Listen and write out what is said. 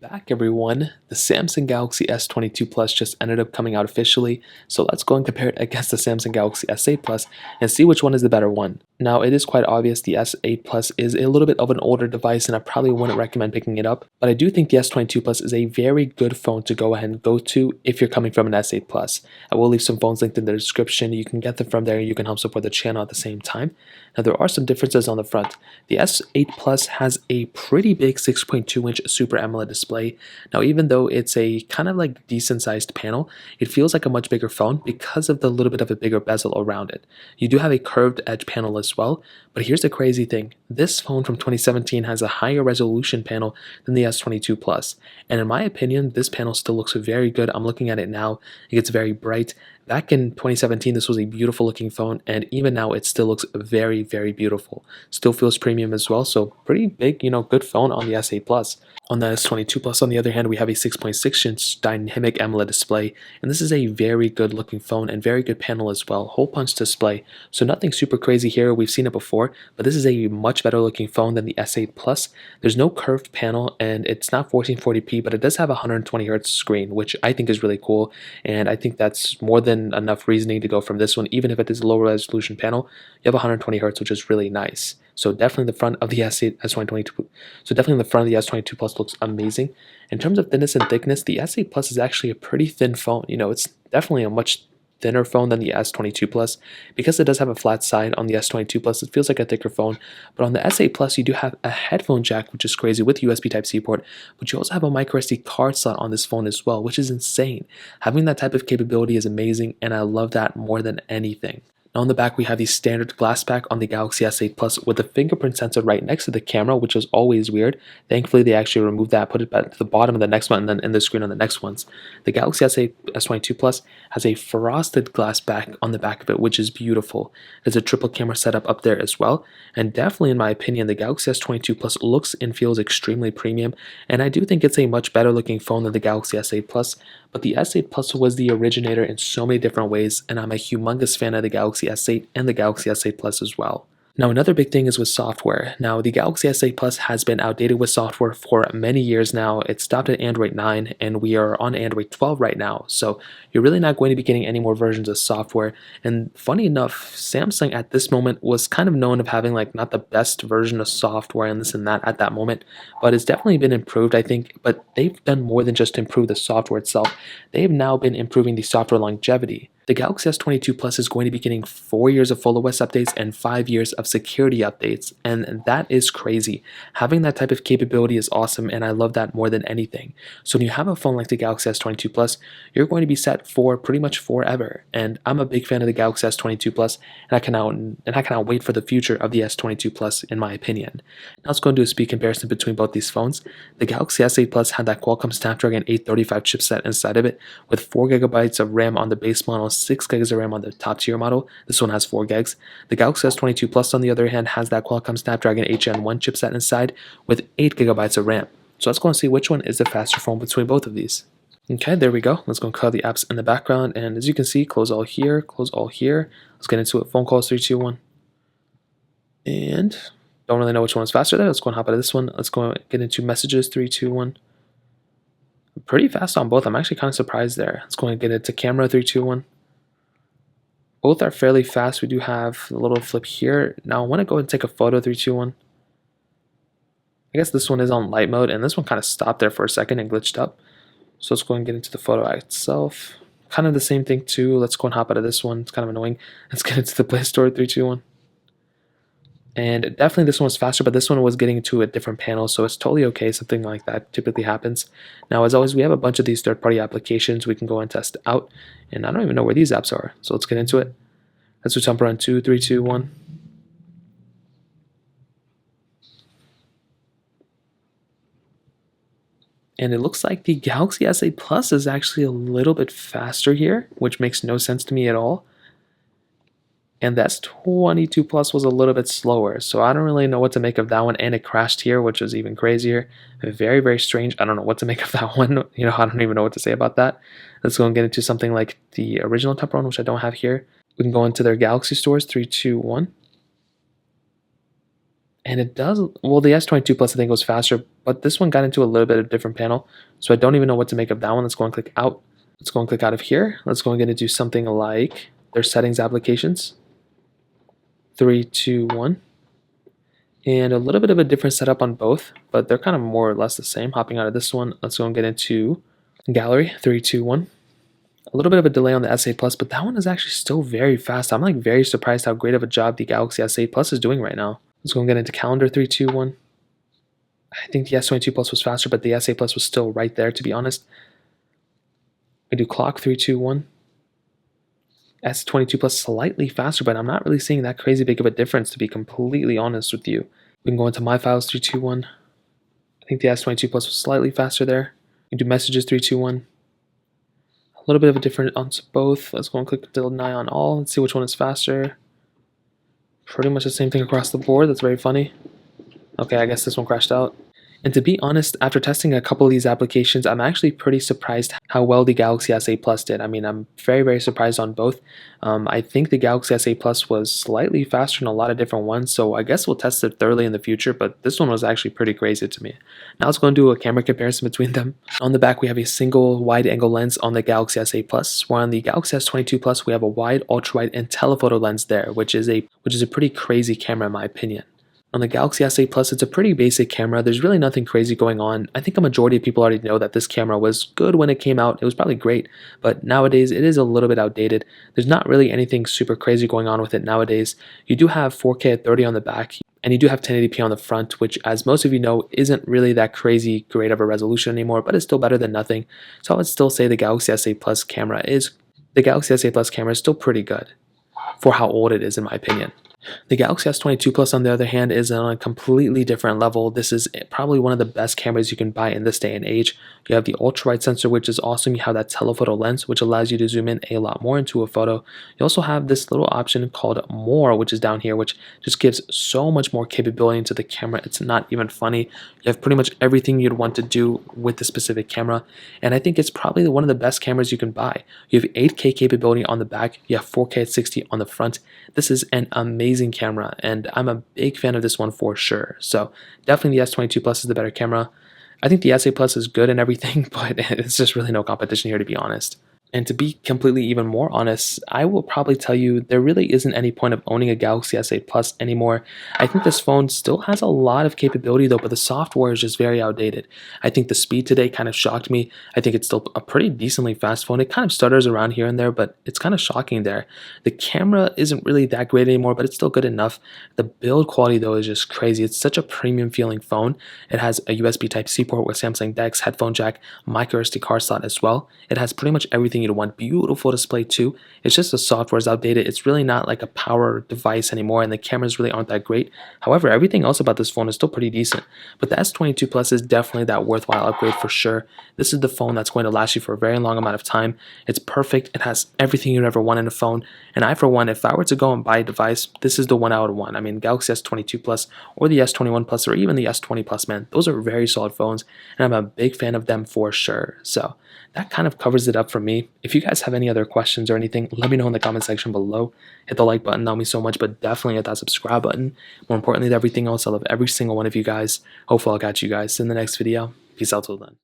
Back everyone, the Samsung Galaxy S22 Plus just ended up coming out officially, so let's go and compare it against the Samsung Galaxy S8 Plus and see which one is the better one. Now it is quite obvious the S8 Plus is a little bit of an older device and I probably wouldn't recommend picking it up, but I do think the S22 Plus is a very good phone to go ahead and go to if you're coming from an S8 Plus. I will leave some phones linked in the description, you can get them from there and you can help support the channel at the same time. Now there are some differences on the front. The S8 Plus has a pretty big 6.2-inch Super AMOLED display. Now even though it's a kind of like decent sized panel, it feels like a much bigger phone because of the little bit of a bigger bezel around it. You do have a curved edge panel as well, but here's the crazy thing. This phone from 2017 has a higher resolution panel than the S22 Plus, and in my opinion, this panel still looks very good. I'm looking at it now, it gets very bright. Back in 2017, this was a beautiful looking phone, and even now it still looks very, very beautiful. Still feels premium as well, so pretty big, good phone on the S8 Plus. On the S22 Plus, on the other hand, we have a 6.6-inch dynamic AMOLED display, and this is a very good looking phone and very good panel as well, hole punch display, so nothing super crazy here. We've seen it before, but this is a much better looking phone than the S8 Plus. There's no curved panel, and it's not 1440p, but it does have a 120Hz screen, which I think is really cool, and I think that's more than enough reasoning to go from this one. Even if it is a lower resolution panel, you have 120Hz, which is really nice. So definitely the front of the S22. So definitely the front of the S22 Plus looks amazing. In terms of thickness and thickness, the S8 Plus is actually a pretty thin phone. It's definitely a much thinner phone than the S22 Plus. Because it does have a flat side on the S22 Plus, it feels like a thicker phone. But on the S8 Plus, you do have a headphone jack, which is crazy, with USB Type-C port, but you also have a microSD card slot on this phone as well, which is insane. Having that type of capability is amazing, and I love that more than anything. Now on the back, we have the standard glass back on the Galaxy S8 Plus with the fingerprint sensor right next to the camera, which was always weird. Thankfully, they actually removed that, put it back to the bottom of the next one, and then in the screen on the next ones. The Galaxy S8 S22 Plus has a frosted glass back on the back of it, which is beautiful. There's a triple camera setup up there as well, and definitely, in my opinion, the Galaxy S22 Plus looks and feels extremely premium, and I do think it's a much better looking phone than the Galaxy S8 Plus. But the S8 Plus was the originator in so many different ways, and I'm a humongous fan of the Galaxy S8 and the Galaxy S8 Plus as well. Now another big thing is with software. Now the Galaxy S8 Plus has been outdated with software for many years now. It stopped at Android 9 and we are on Android 12 right now. So you're really not going to be getting any more versions of software. And funny enough, Samsung at this moment was kind of known of having like not the best version of software and this and that at that moment, but it's definitely been improved, I think. But they've done more than just improve the software itself. They've now been improving the software longevity. The Galaxy S22 Plus is going to be getting 4 years of full OS updates and 5 years of security updates, and that is crazy. Having that type of capability is awesome, and I love that more than anything. So when you have a phone like the Galaxy S22 Plus, you're going to be set for pretty much forever, and I'm a big fan of the Galaxy S22 Plus, and I cannot wait for the future of the S22 Plus, in my opinion. Now let's go and do a speed comparison between both these phones. The Galaxy S8 Plus had that Qualcomm Snapdragon 835 chipset inside of it, with 4GB of RAM on the base model, 6GB of RAM on the top tier model. This one has 4GB. The Galaxy S22 Plus, on the other hand, has that Qualcomm Snapdragon 8 Gen 1 chipset inside with 8GB of RAM. So let's go and see which one is the faster phone between both of these. Okay, there we go. Let's go and cut the apps in the background, and as you can see, close all here, close all here. Let's get into it. Phone calls, 3, 2, 1. And don't really know which one is faster there. Let's go and hop out of this one. Let's go and get into messages, 3, 2, 1. Pretty fast on both. I'm actually kind of surprised there. Let's go and get into camera, 3, 2, 1. Both are fairly fast. We do have a little flip here. Now I want to go and take a photo, 3, 2, 1. I guess this one is on light mode, and this one kind of stopped there for a second and glitched up. So let's go and get into the photo itself. Kind of the same thing too. Let's go and hop out of this one. It's kind of annoying. Let's get into the Play Store, 3, 2, 1. And definitely this one was faster, but this one was getting to a different panel, so it's totally okay. Something like that typically happens. Now, as always, we have a bunch of these third-party applications we can go and test out, and I don't even know where these apps are, so let's get into it. Let's do jump around 2, 3, 2, 1. And it looks like the Galaxy S8 Plus is actually a little bit faster here, which makes no sense to me at all. And the S22 Plus was a little bit slower, so I don't really know what to make of that one, and it crashed here, which was even crazier. Very, very strange. I don't know what to make of that one. I don't even know what to say about that. Let's go and get into something like the original Temple Run, which I don't have here. We can go into their Galaxy stores, 3, 2, 1. And it does, well, the S22 Plus I think was faster, but this one got into a little bit of a different panel. So I don't even know what to make of that one. Let's go and click out. Let's go and click out of here. Let's go and get into something like their settings applications. 3, 2, 1. And a little bit of a different setup on both, but they're kind of more or less the same. Hopping out of this one, let's go and get into gallery. 3, 2, 1. A little bit of a delay on the S8 Plus, but that one is actually still very fast. I'm like very surprised how great of a job the Galaxy S8 Plus is doing right now. Let's go and get into calendar. 3, 2, 1. I think the S22 Plus was faster, but the S8 Plus was still right there, to be honest. We do clock. 3, 2, 1. S22 Plus slightly faster, but I'm not really seeing that crazy big of a difference, to be completely honest with you. We can go into my files. 3, 2, 1. I think the S22 Plus was slightly faster there. We do messages. 3, 2, 1. A little bit of a difference on both. Let's go and click deny on all. Let's see which one is faster. Pretty much the same thing across the board. That's very funny. Okay, I guess this one crashed out. And to be honest, after testing a couple of these applications, I'm actually pretty surprised how well the Galaxy S8 Plus did. I mean, I'm very, very surprised on both. I think the Galaxy S8 Plus was slightly faster in a lot of different ones, so I guess we'll test it thoroughly in the future, but this one was actually pretty crazy to me. Now let's go and do a camera comparison between them. On the back, we have a single wide-angle lens on the Galaxy S8 Plus, while on the Galaxy S22 Plus, we have a wide, ultra-wide, and telephoto lens there, which is a pretty crazy camera in my opinion. On the Galaxy S8 Plus, it's a pretty basic camera. There's really nothing crazy going on. I think a majority of people already know that this camera was good when it came out. It was probably great, but nowadays it is a little bit outdated. There's not really anything super crazy going on with it nowadays. You do have 4K at 30 on the back, and you do have 1080p on the front, which, as most of you know, isn't really that crazy great of a resolution anymore, but it's still better than nothing. So I would still say the Galaxy S8 Plus camera is still pretty good for how old it is, in my opinion. The Galaxy S22 Plus, on the other hand, is on a completely different level. This is probably one of the best cameras you can buy in this day and age. You have the ultra-wide sensor, which is awesome. You have that telephoto lens, which allows you to zoom in a lot more into a photo. You also have this little option called More, which is down here, which just gives so much more capability into the camera. It's not even funny. You have pretty much everything you'd want to do with the specific camera, and I think it's probably one of the best cameras you can buy. You have 8K capability on the back. You have 4K at 60 on the front. This is an amazing camera, and I'm a big fan of this one for sure. So definitely the S22 Plus is the better camera. I think the S8 Plus is good and everything, but it's just really no competition here, to be honest. And to be completely even more honest, I will probably tell you there really isn't any point of owning a Galaxy S8 Plus anymore. I think this phone still has a lot of capability though, but the software is just very outdated. I think the speed today kind of shocked me. I think it's still a pretty decently fast phone. It kind of stutters around here and there, but it's kind of shocking there. The camera isn't really that great anymore, but it's still good enough. The build quality though is just crazy. It's such a premium feeling phone. It has a USB Type-C port with Samsung DeX, headphone jack, micro SD card slot as well. It has pretty much everything you'd want. Beautiful display too. It's just the software is outdated. It's really not like a power device anymore, and the cameras really aren't that great. However, everything else about this phone is still pretty decent. But the S22 Plus is definitely that worthwhile upgrade for sure. This is the phone that's going to last you for a very long amount of time. It's perfect. It has everything you'd ever want in a phone. And I, for one, if I were to go and buy a device, this is the one I would want. I mean, Galaxy S22 Plus or the S21 Plus or even the S20 Plus, man, those are very solid phones, and I'm a big fan of them for sure. So that kind of covers it up for me. If you guys have any other questions or anything, let me know in the comment section below. Hit the like button, that would mean so much, but definitely hit that subscribe button. More importantly than everything else, I love every single one of you guys. Hopefully I'll catch you guys in the next video. Peace out till then.